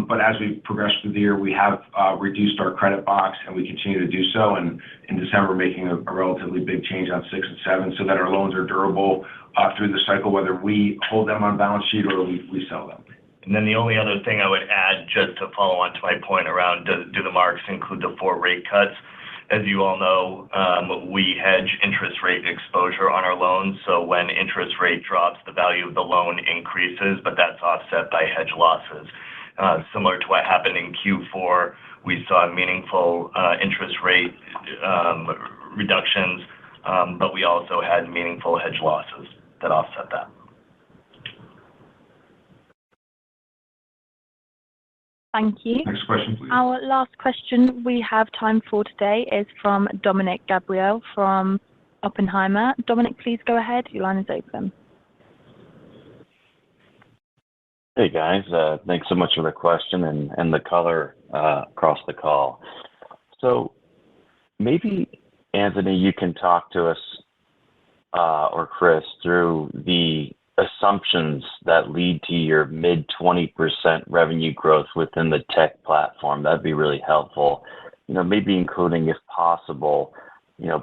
But as we progress through the year, we have reduced our credit box, and we continue to do so. And in December, making a relatively big change on 6 and 7 so that our loans are durable through the cycle, whether we hold them on balance sheet or we sell them. And then the only other thing I would add, just to follow on to my point around do the marks include the 4 rate cuts? As you all know, we hedge interest rate exposure on our loans. So when interest rate drops, the value of the loan increases, but that's offset by hedge losses. Similar to what happened in Q4, we saw meaningful interest rate reductions, but we also had meaningful hedge losses that offset that. Thank you. Next question, please. Our last question we have time for today is from Dominic Gabriele from Oppenheimer. Dominic, please go ahead. Your line is open. Hey, guys. Thanks so much for the question and the color across the call. So maybe, Anthony, you can talk to us, or Chris, through the assumptions that lead to your mid-20% revenue growth within the tech platform. That'd be really helpful. Maybe including, if possible,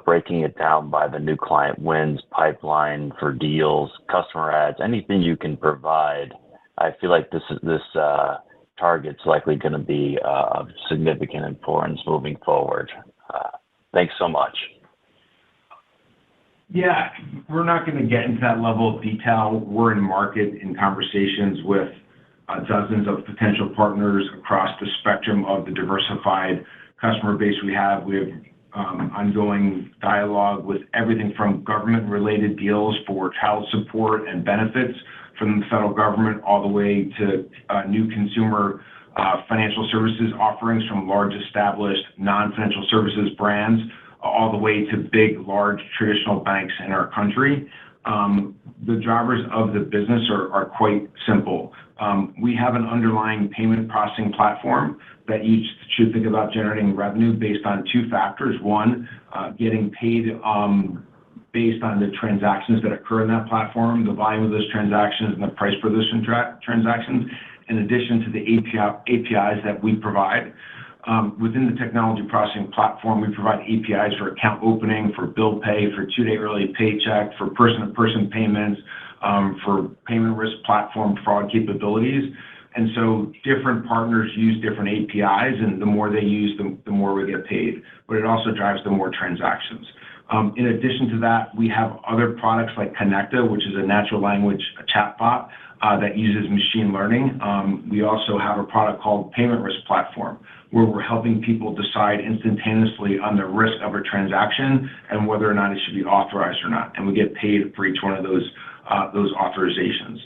breaking it down by the new client wins, pipeline for deals, customer adds, anything you can provide. I feel like this target's likely going to be of significant importance moving forward. Thanks so much. Yeah, we're not going to get into that level of detail. We're in market in conversations with dozens of potential partners across the spectrum of the diversified customer base we have. We have ongoing dialogue with everything from government-related deals for child support and benefits from the federal government all the way to new consumer financial services offerings from large established non-financial services brands all the way to big, large traditional banks in our country. The drivers of the business are quite simple. We have an underlying payment processing platform that you should think about generating revenue based on 2 factors. One, getting paid based on the transactions that occur in that platform, the volume of those transactions, and the price for those transactions, in addition to the APIs that we provide. Within the technology processing platform, we provide APIs for account opening, for bill pay, for 2-day early paycheck, for person-to-person payments, for payment risk platform fraud capabilities. And so different partners use different APIs, and the more they use, the more we get paid. But it also drives the more transactions. In addition to that, we have other products like Connecta, which is a natural language chatbot that uses machine learning. We also have a product called Payment Risk Platform, where we're helping people decide instantaneously on the risk of a transaction and whether or not it should be authorized or not. And we get paid for each one of those authorizations.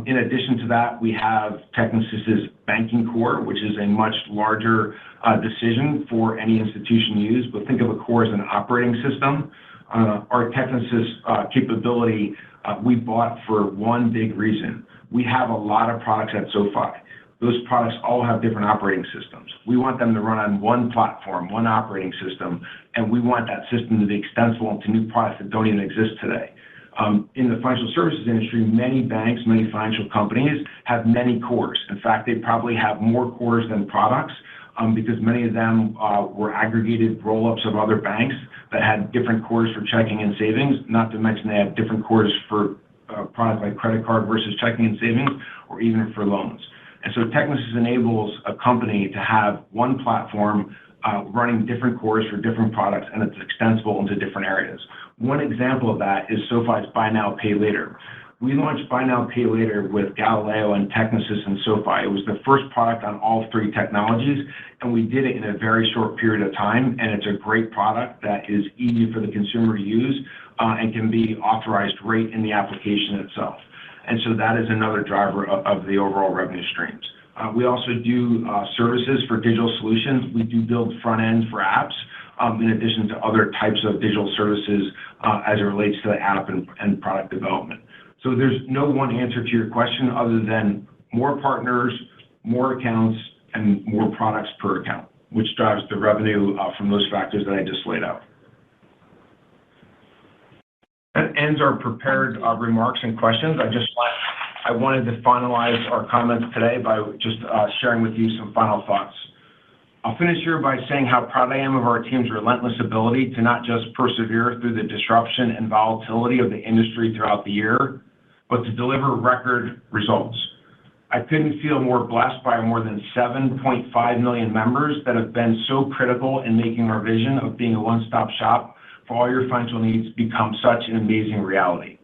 In addition to that, we have Technisys Banking Core, which is a much larger decision for any institution to use. But think of a core as an operating system. Our Technisys capability we bought for one big reason. We have a lot of products at SoFi. Those products all have different operating systems. We want them to run on one platform, one operating system, and we want that system to be extensible into new products that don't even exist today. In the financial services industry, many banks, many financial companies have many cores. In fact, they probably have more cores than products because many of them were aggregated roll-ups of other banks that had different cores for checking and savings, not to mention they have different cores for products like credit card versus checking and savings, or even for loans. And so Technisys enables a company to have one platform running different cores for different products, and it's extensible into different areas. One example of that is SoFi's Buy Now, Pay Later. We launched Buy Now, Pay Later with Galileo and Technisys and SoFi. It was the first product on all 3 technologies, and we did it in a very short period of time, and it's a great product that is easy for the consumer to use and can be authorized right in the application itself. And so that is another driver of the overall revenue streams. We also do services for digital solutions. We do build front ends for apps, in addition to other types of digital services as it relates to the app and product development. So there's no one answer to your question other than more partners, more accounts, and more products per account, which drives the revenue from those factors that I just laid out. That ends our prepared remarks and questions. I wanted to finalize our comments today by just sharing with you some final thoughts. I'll finish here by saying how proud I am of our team's relentless ability to not just persevere through the disruption and volatility of the industry throughout the year, but to deliver record results. I couldn't feel more blessed by our more than 7.5 million members that have been so critical in making our vision of being a one-stop shop for all your financial needs become such an amazing reality.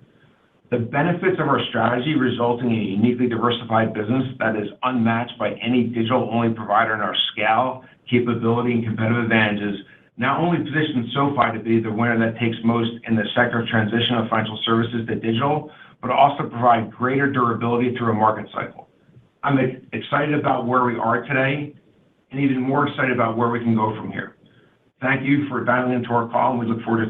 The benefits of our strategy resulting in a uniquely diversified business that is unmatched by any digital-only provider in our scale, capability, and competitive advantages not only position SoFi to be the winner that takes most in the sector of transition of financial services to digital, but also provide greater durability through a market cycle. I'm excited about where we are today and even more excited about where we can go from here. Thank you for dialing into our call, and we look forward to